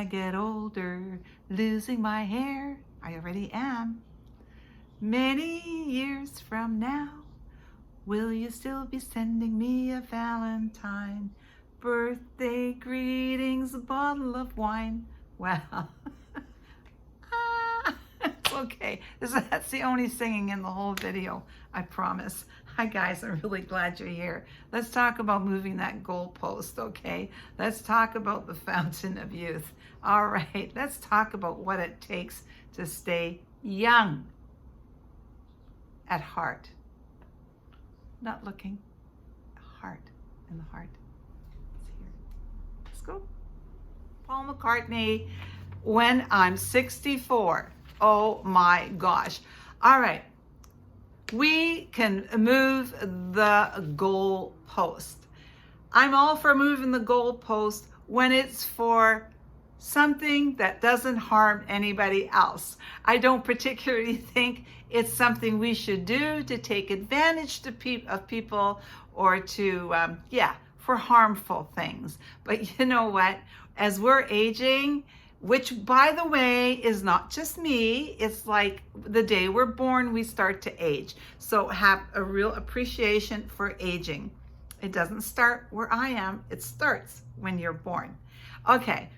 I get older, losing my hair, I already am. Many years from now, will you still be sending me a Valentine? Birthday greetings, a bottle of wine. Well, it's okay. That's the only singing in the whole video, I promise. Hi guys, I'm really glad you're here. Let's talk about moving that goalpost, okay? Let's talk about the fountain of youth. All right, let's talk about what it takes to stay young at heart. Not looking, heart, in the heart. It's here. Let's go. Paul McCartney, When I'm 64. Oh my gosh. All right. We can move the goalpost. I'm all for moving the goalpost when it's for something that doesn't harm anybody else. I don't particularly think it's something we should do to take advantage of people or to, for harmful things. But you know what? As we're aging, which by the way is not just me, it's like the day we're born, we start to age. So have a real appreciation for aging. It doesn't start where I am, it starts when you're born. Okay.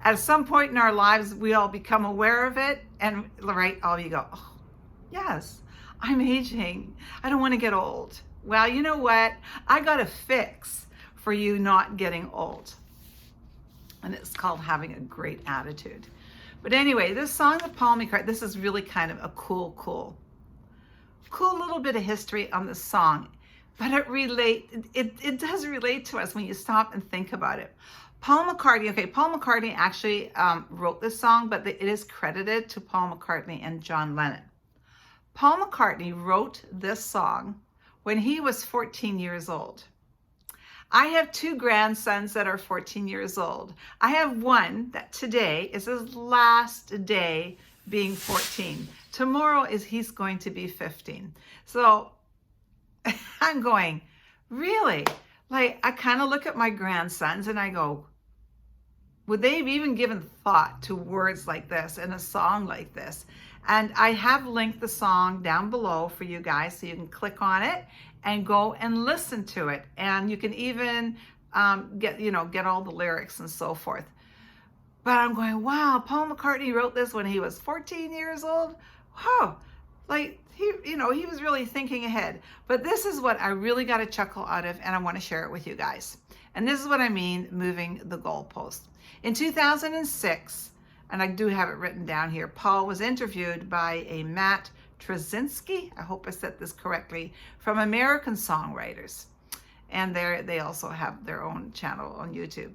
At some point in our lives, we all become aware of it, and right, all you go, oh, yes, I'm aging. I don't want to get old. Well, you know what? I got a fix for you not getting old. And it's called having a great attitude. But anyway, this song, the Palmy Card, this is really kind of a cool little bit of history on this song. But it does relate to us when you stop and think about it. Paul McCartney actually wrote this song, but it is credited to Paul McCartney and John Lennon. Paul McCartney wrote this song when he was 14 years old. I have two grandsons that are 14 years old. I have one that today is his last day being 14. Tomorrow he's going to be 15. So I'm going, really? Like, I kind of look at my grandsons and I go, would they have even given thought to words like this in a song like this? And I have linked the song down below for you guys so you can click on it and go and listen to it. And you can even get all the lyrics and so forth. But I'm going, wow, Paul McCartney wrote this when he was 14 years old. Whoa, like he was really thinking ahead. But this is what I really got a chuckle out of, and I want to share it with you guys. And this is what I mean, moving the goalpost. In 2006, and I do have it written down here, Paul was interviewed by a Matt Trzynski, I hope I said this correctly, from American Songwriters. And they also have their own channel on YouTube.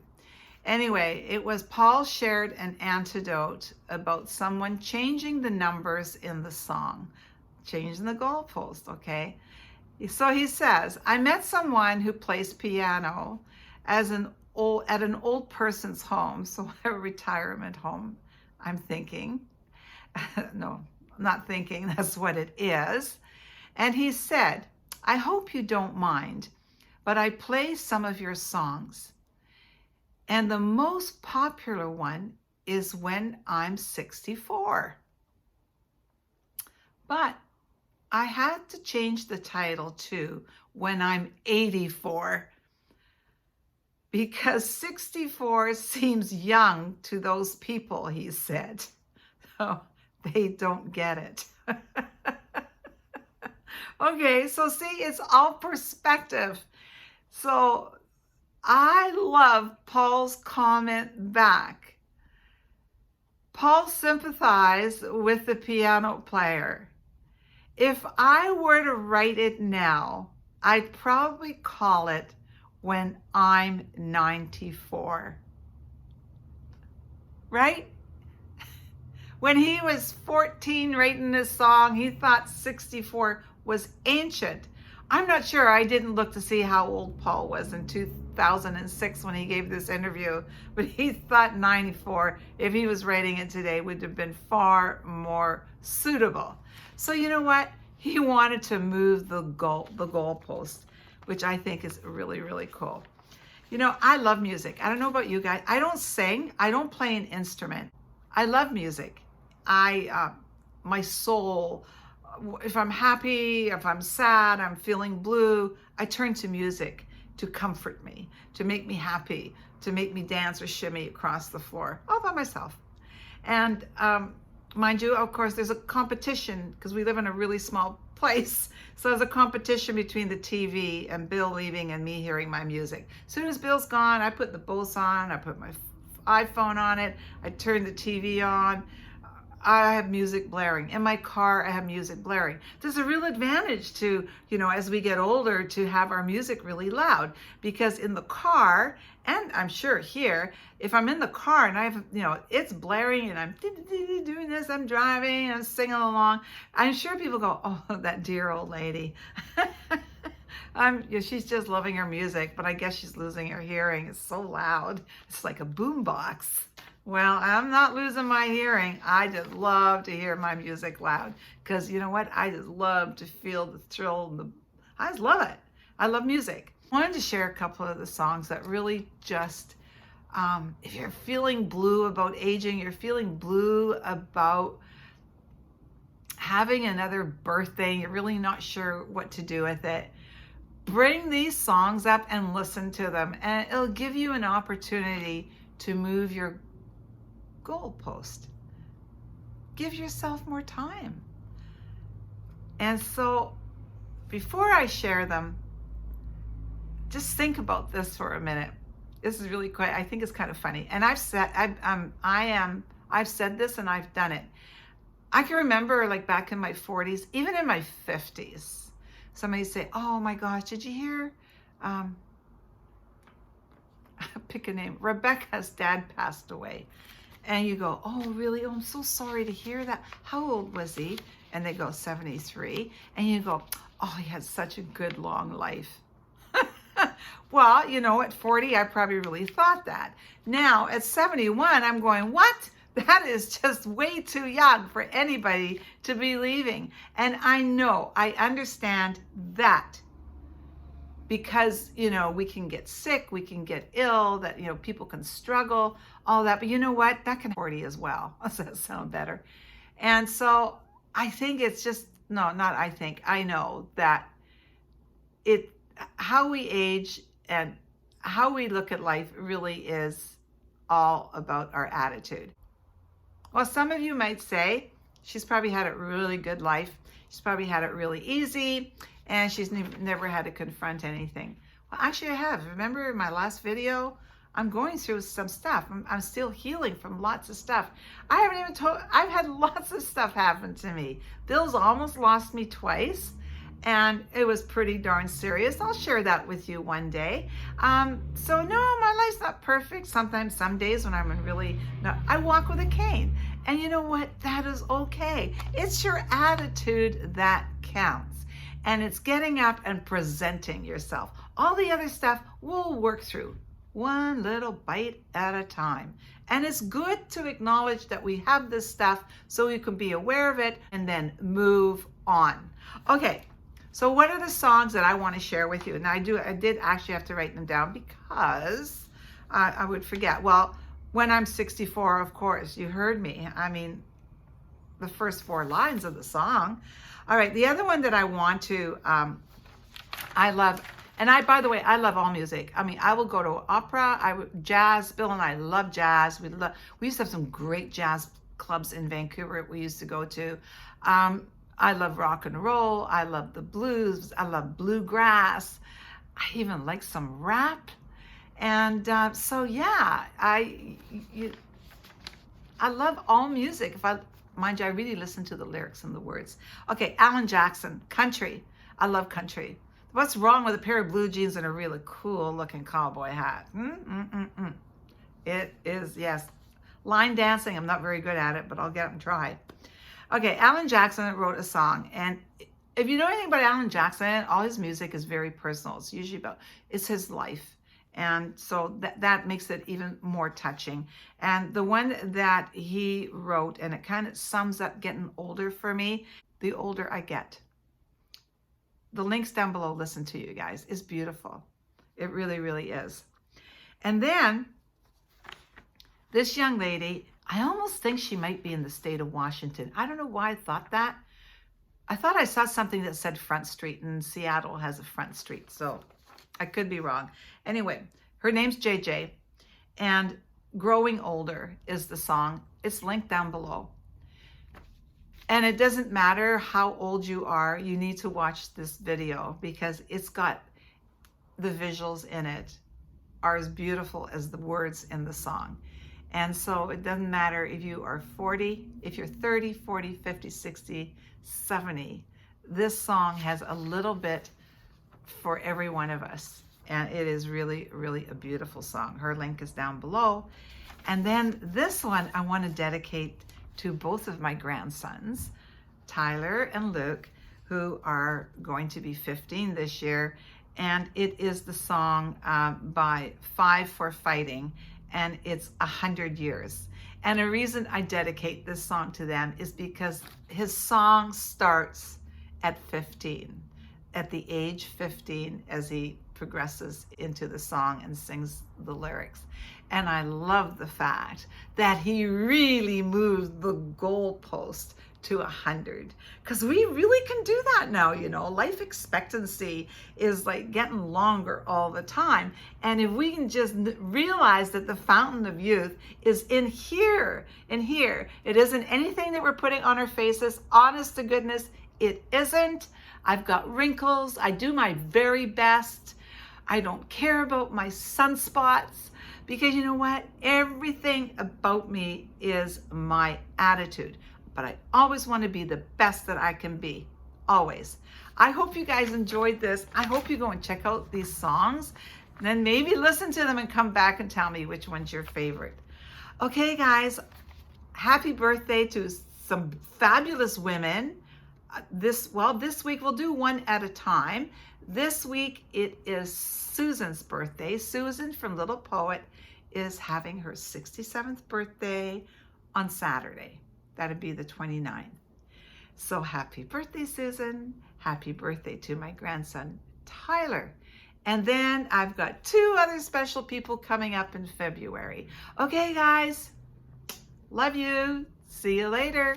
Anyway, it was Paul shared an anecdote about someone changing the numbers in the song, changing the goalpost, okay? So he says, I met someone who plays piano at an old person's home, so a retirement home, I'm thinking. No, I'm not thinking, that's what it is. And he said, I hope you don't mind, but I play some of your songs. And the most popular one is When I'm 64. But I had to change the title to When I'm 84. Because 64 seems young to those people, he said. So they don't get it. Okay, so see, it's all perspective. So I love Paul's comment back. Paul sympathized with the piano player. If I were to write it now, I'd probably call it When I'm 94. Right? When he was 14 writing this song, he thought 64 was ancient. I'm not sure. I didn't look to see how old Paul was in 2006 when he gave this interview, but he thought 94, if he was writing it today, would have been far more suitable. So you know what? He wanted to move the goalpost, which I think is really, really cool. You know, I love music. I don't know about you guys. I don't sing. I don't play an instrument. I love music. My soul, if I'm happy, if I'm sad, I'm feeling blue, I turn to music to comfort me, to make me happy, to make me dance or shimmy across the floor all by myself. And mind you, of course, there's a competition because we live in a really small place. So there's a competition between the TV and Bill leaving and me hearing my music. As soon as Bill's gone, I put the Bose on, I put my iPhone on it, I turn the TV on, I have music blaring. In my car, I have music blaring. There's a real advantage to, you know, as we get older, to have our music really loud, because in the car, and I'm sure here, if I'm in the car and I have, you know, it's blaring and I'm doing this, I'm driving, I'm singing along, I'm sure people go, oh, that dear old lady. She's just loving her music, but I guess she's losing her hearing. It's so loud. It's like a boombox. Well, I'm not losing my hearing. I just love to hear my music loud because you know what? I just love to feel the thrill. I just love it. I love music. I wanted to share a couple of the songs that really just, if you're feeling blue about aging, you're feeling blue about having another birthday, you're really not sure what to do with it, bring these songs up and listen to them, and it'll give you an opportunity to move your goalpost. Give yourself more time. And so before I share them, just think about this for a minute. This is really quite, I think it's kind of funny. And I've said this and I've done it. I can remember like back in my 40s, even in my 50s, somebody say, oh my gosh, did you hear, pick a name, Rebecca's dad passed away. And you go, oh, really? Oh, I'm so sorry to hear that. How old was he? And they go, 73. And you go, oh, he had such a good long life. Well, you know, at 40, I probably really thought that. Now, at 71, I'm going, what? That is just way too young for anybody to be leaving. And I know, I understand that. Because, you know, we can get sick, we can get ill, that, you know, people can struggle, all that. But you know what? That can 40 as well. Does that sound better? And so I think it's just, no, not I think, I know that how we age and how we look at life really is all about our attitude. Well, some of you might say, she's probably had a really good life. She's probably had it really easy. And she's never had to confront anything. Well, actually I have. Remember my last video? I'm going through some stuff. I'm still healing from lots of stuff. I haven't even told, I've had lots of stuff happen to me. Bill's almost lost me twice, and it was pretty darn serious. I'll share that with you one day. So no, my life's not perfect. Sometimes, some days when I'm really not, I walk with a cane. And you know what? That is okay. It's your attitude that counts. And it's getting up and presenting yourself. All the other stuff we'll work through one little bite at a time. And it's good to acknowledge that we have this stuff so we can be aware of it and then move on. Okay, so what are the songs that I want to share with you? And I did actually have to write them down because I would forget. Well, when I'm 64, of course, you heard me. I mean, the first 4 lines of the song. All right, the other one that I want to, I love, and by the way, I love all music. I mean, I will go to opera, jazz. Bill and I love jazz. We used to have some great jazz clubs in Vancouver we used to go to. I love rock and roll. I love the blues. I love bluegrass. I even like some rap. And so yeah, I love all music. Mind you, I really listen to the lyrics and the words. Okay, Alan Jackson, country. I love country. What's wrong with a pair of blue jeans and a really cool looking cowboy hat? It is, yes. Line dancing, I'm not very good at it, but I'll get up and try. Okay, Alan Jackson wrote a song. And if you know anything about Alan Jackson, all his music is very personal. It's usually it's his life. And so that makes it even more touching. And the one that he wrote, and it kind of sums up getting older for me, the older I get. The links down below, listen to you guys, is beautiful. It really, really is. And then this young lady, I almost think she might be in the state of Washington. I don't know why I thought that. I thought I saw something that said Front Street, and Seattle has a Front Street, so I could be wrong. Anyway, her name's JJ, and Growing Older is the song. It's linked down below. And it doesn't matter how old you are, you need to watch this video because it's got the visuals in it are as beautiful as the words in the song. And so it doesn't matter if you are 40, if you're 30, 40, 50, 60, 70, this song has a little bit for every one of us. And it is really, really a beautiful song. Her link is down below. And then this one I want to dedicate to both of my grandsons, Tyler and Luke, who are going to be 15 this year. And it is the song by Five for Fighting, and it's 100 years. And the reason I dedicate this song to them is because his song starts at 15, at the age 15, as he progresses into the song and sings the lyrics. And I love the fact that he really moved the goalpost to 100, because we really can do that now. You know, life expectancy is like getting longer all the time, and if we can just realize that the fountain of youth is in here, it isn't anything that we're putting on our faces. Honest to goodness, it isn't. I've got wrinkles. I do my very best. I don't care about my sunspots, because you know what? Everything about me is my attitude. But I always want to be the best that I can be, always. I hope you guys enjoyed this. I hope you go and check out these songs, and then maybe listen to them and come back and tell me which one's your favorite. Okay, guys, happy birthday to some fabulous women. This week we'll do one at a time. This week it is Susan's birthday. Susan from Little Poet is having her 67th birthday on Saturday. That'd be the 29th. So happy birthday, Susan. Happy birthday to my grandson, Tyler. And then I've got 2 other special people coming up in February. Okay, guys. Love you. See you later.